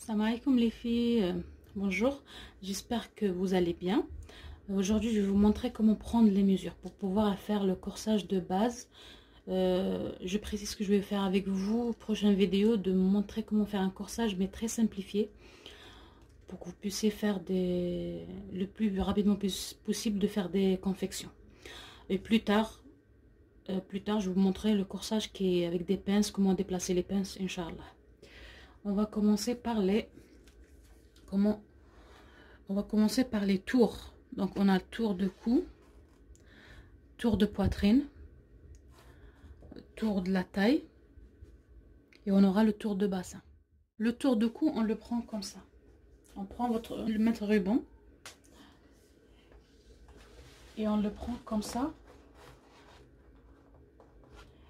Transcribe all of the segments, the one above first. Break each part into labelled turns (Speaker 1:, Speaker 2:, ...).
Speaker 1: Salam alaikum les filles, bonjour, j'espère que vous allez bien. Aujourd'hui je vais vous montrer comment prendre les mesures pour pouvoir faire le corsage de base. Je précise que je vais faire avec vous, prochaine vidéo, de montrer comment faire un corsage mais très simplifié. Pour que vous puissiez faire le plus rapidement possible de faire des confections. Et plus tard je vous montrerai le corsage qui est avec des pinces, comment déplacer les pinces, Inch'Allah. On va commencer par les tours. Donc on a le tour de cou, tour de poitrine, tour de la taille et on aura le tour de bassin. Le tour de cou, on le prend comme ça. On prend le mètre ruban et on le prend comme ça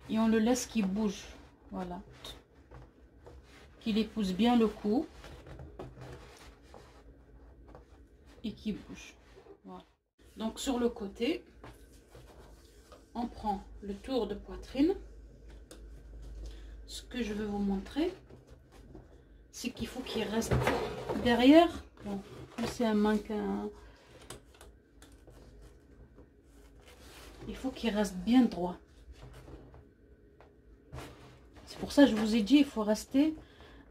Speaker 1: et on le laisse qu'il bouge. Voilà, qu'il épouse bien le cou et qui bouge. Voilà. Donc sur le côté, on prend le tour de poitrine. Ce que je veux vous montrer, c'est qu'il faut qu'il reste derrière. Bon, c'est un mannequin. Il faut qu'il reste bien droit. C'est pour ça que je vous ai dit, il faut rester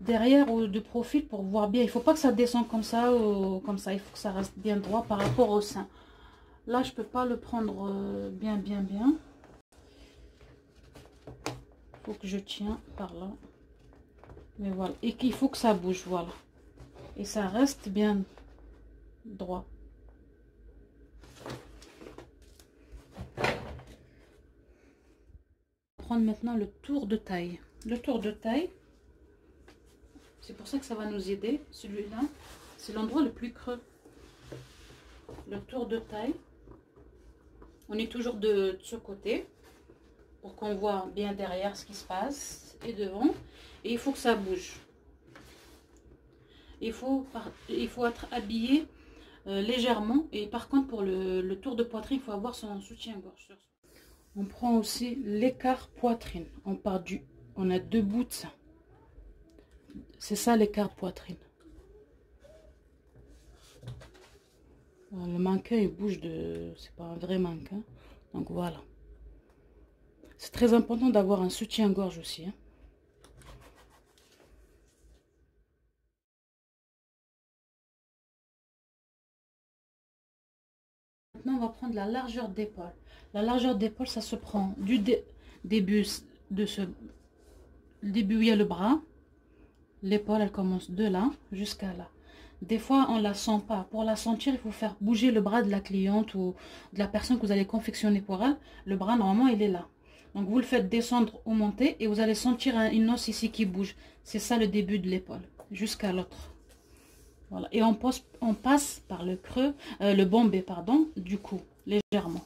Speaker 1: derrière ou de profil pour voir bien. Il faut pas que ça descende comme ça ou comme ça. Il faut que ça reste bien droit par rapport au sein. Là, je peux pas le prendre bien. Il faut que je tiens par là. Mais voilà. Et qu'il faut que ça bouge, voilà. Et ça reste bien droit. Prendre maintenant le tour de taille. Le tour de taille, c'est pour ça que ça va nous aider. Celui-là, c'est l'endroit le plus creux. Le tour de taille, on est toujours de ce côté pour qu'on voit bien derrière ce qui se passe et devant. Et il faut que ça bouge. Il faut être habillé légèrement. Et par contre, pour le tour de poitrine, il faut avoir son soutien-gorge. On prend aussi l'écart poitrine. On a deux bouts de ça. C'est ça l'écart poitrine. Le mannequin il bouge c'est pas un vrai mannequin. Donc voilà. C'est très important d'avoir un soutien-gorge aussi. Hein. Maintenant, on va prendre la largeur d'épaule. La largeur d'épaule, ça se prend du début le début où il y a le bras. L'épaule, elle commence de là jusqu'à là. Des fois, on ne la sent pas. Pour la sentir, il faut faire bouger le bras de la cliente ou de la personne que vous allez confectionner pour elle. Le bras, normalement, il est là. Donc, vous le faites descendre ou monter et vous allez sentir une os ici qui bouge. C'est ça le début de l'épaule, jusqu'à l'autre. Voilà. Et on passe par le creux, le bombé, pardon, du cou, légèrement.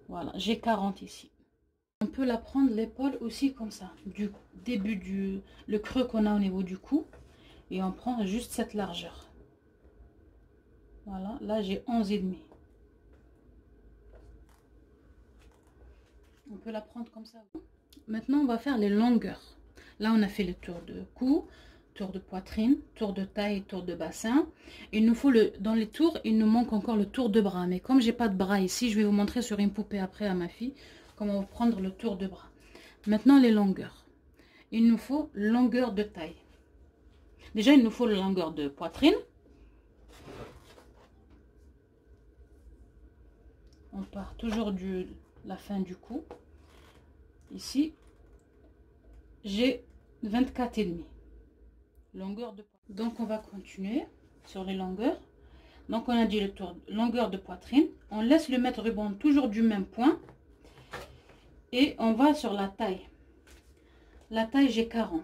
Speaker 1: Voilà, j'ai 40 ici. On peut la prendre l'épaule aussi comme ça, du début le creux qu'on a au niveau du cou. Et on prend juste cette largeur. Voilà, là j'ai 11,5. On peut la prendre comme ça. Maintenant, on va faire les longueurs. Là, on a fait le tour de cou, tour de poitrine, tour de taille, tour de bassin. Il nous faut dans les tours, il nous manque encore le tour de bras. Mais comme j'ai pas de bras ici, je vais vous montrer sur une poupée après à ma fille comment prendre le tour de bras. Maintenant, les longueurs. Il nous faut longueur de taille. Déjà, il nous faut la longueur de poitrine. On part toujours de la fin du cou. Ici, j'ai 24,5. Longueur de poitrine. Donc, on va continuer sur les longueurs. Donc, on a dit le tour, longueur de poitrine. On laisse le mètre ruban toujours du même point. Et on va sur la taille. La taille, j'ai 40.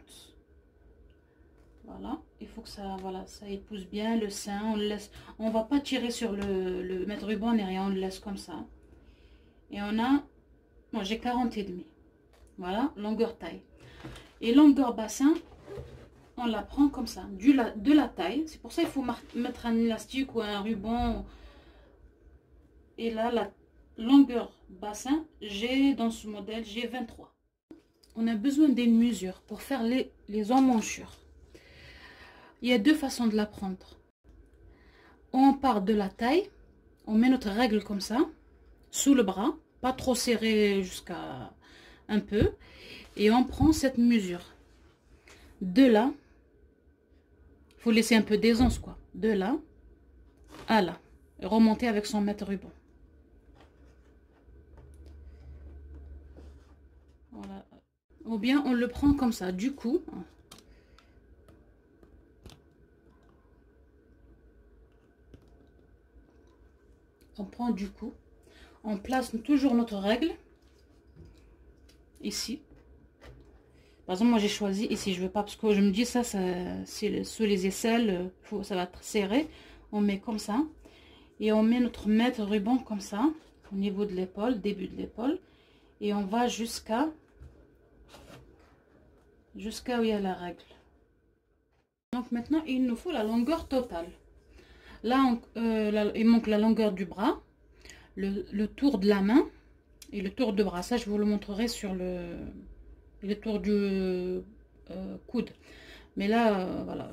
Speaker 1: Voilà, il faut que ça, voilà, ça épouse bien le sein. On le laisse, on va pas tirer sur le mètre ruban ni rien, on le laisse comme ça. Et on a, moi j'ai 40,5. Voilà, longueur taille. Et longueur bassin, on la prend comme ça, de la taille. C'est pour ça qu'il faut mettre un élastique ou un ruban. Et là, la longueur bassin, j'ai dans ce modèle, j'ai 23. on a besoin d'une mesure pour faire les emmanchures. Il y a deux façons de la prendre. On part de la taille, on met notre règle comme ça, sous le bras, pas trop serré jusqu'à un peu, et on prend cette mesure. De là, il faut laisser un peu d'aisance quoi, de là à là, et remonter avec son mètre ruban. Voilà. Ou bien on le prend comme ça, du coup. On prend du coup, on place toujours notre règle ici. Par exemple, moi j'ai choisi ici, je veux pas parce que je me dis ça c'est sous les aisselles, ça va être serré. On met comme ça et on met notre mètre ruban comme ça au niveau de l'épaule, début de l'épaule, et on va jusqu'à où il y a la règle. Donc maintenant il nous faut la longueur totale. Là, il manque la longueur du bras, le tour de la main et le tour de bras. Ça, je vous le montrerai sur le tour du coude. Mais là, voilà.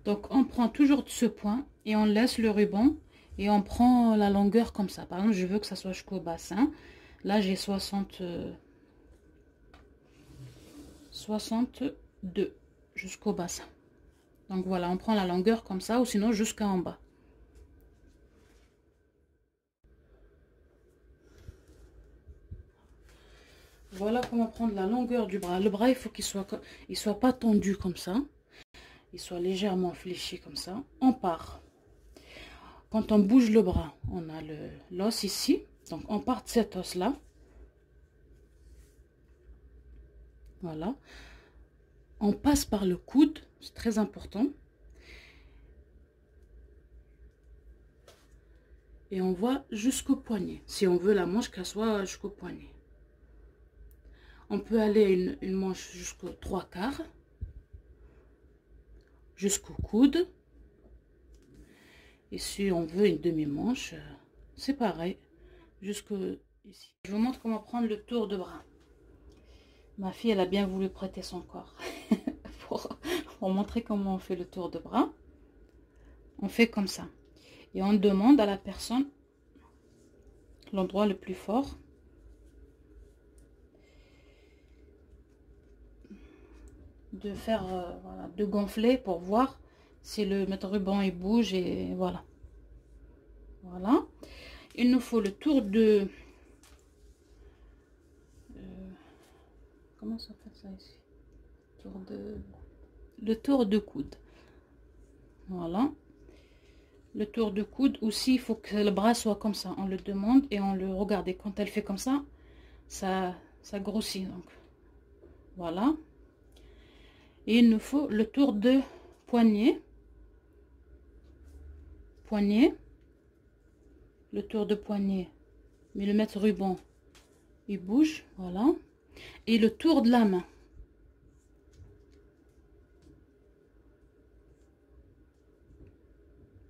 Speaker 1: Donc, on prend toujours de ce point et on laisse le ruban et on prend la longueur comme ça. Par exemple, je veux que ça soit jusqu'au bassin. Là, j'ai 62 jusqu'au bassin. Donc, voilà, on prend la longueur comme ça ou sinon jusqu'en bas. Voilà comment prendre la longueur du bras. Le bras, il faut qu'il soit pas tendu comme ça. Il soit légèrement fléchi comme ça. On part. Quand on bouge le bras, on a l'os ici. Donc, on part de cet os-là. Voilà. On passe par le coude. C'est très important. Et on va jusqu'au poignet. Si on veut la manche qu'elle soit jusqu'au poignet. On peut aller une manche jusqu'au 3/4, jusqu'au coude. Et si on veut une demi-manche, c'est pareil, jusqu'au ici. Je vous montre comment prendre le tour de bras. Ma fille, elle a bien voulu prêter son corps pour montrer comment on fait le tour de bras. On fait comme ça. Et on demande à la personne l'endroit le plus fort. De faire voilà, de gonfler pour voir si le mètre ruban il bouge et voilà. Voilà. Il nous faut le tour de comment ça fait ça ici? Le tour de coude. Voilà. Le tour de coude aussi, il faut que le bras soit comme ça. On le demande et on le regarde. Et quand elle fait comme ça, ça grossit. Donc voilà. Et il nous faut le tour de poignet. Le tour de poignet. Mais le mètre ruban, il bouge. Voilà. Et le tour de la main.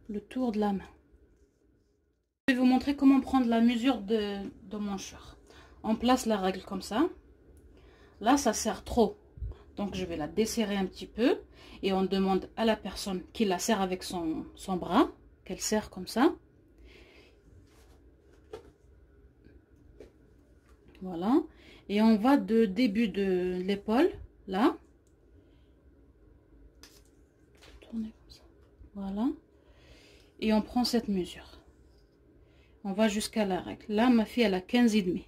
Speaker 1: Le tour de la main. Je vais vous montrer comment prendre la mesure de mancheur. On place la règle comme ça. Là, ça serre trop. Donc, je vais la desserrer un petit peu. Et on demande à la personne qui la serre avec son bras, qu'elle serre comme ça. Voilà. Et on va de début de l'épaule, là. Tourner comme ça. Voilà. Et on prend cette mesure. On va jusqu'à la règle. Là, ma fille, elle a 15,5.